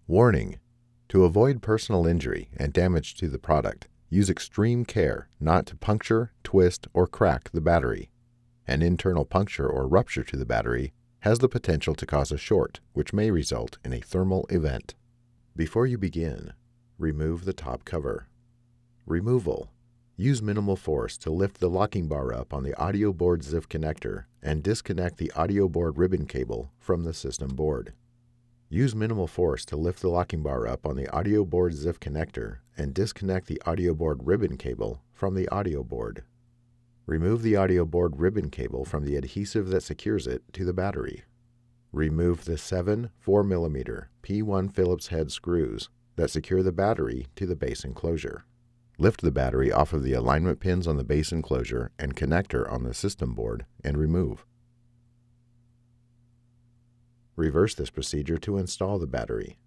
Warning: to avoid personal injury and damage to the product, use extreme care not to puncture, twist, or crack the battery. An internal puncture or rupture to the battery has the potential to cause a short, which may result in a thermal event. Before you begin, remove the top cover. Removal: use minimal force to lift the locking bar up on the audio board ZIF connector and disconnect the audio board ribbon cable from the system board. Use minimal force to lift the locking bar up on the audio board ZIF connector and disconnect the audio board ribbon cable from the audio board. Remove the audio board ribbon cable from the adhesive that secures it to the battery. Remove the 7 4mm P1 Phillips head screws that secure the battery to the base enclosure. Lift the battery off of the alignment pins on the base enclosure and connector on the system board and remove. Reverse this procedure to install the battery.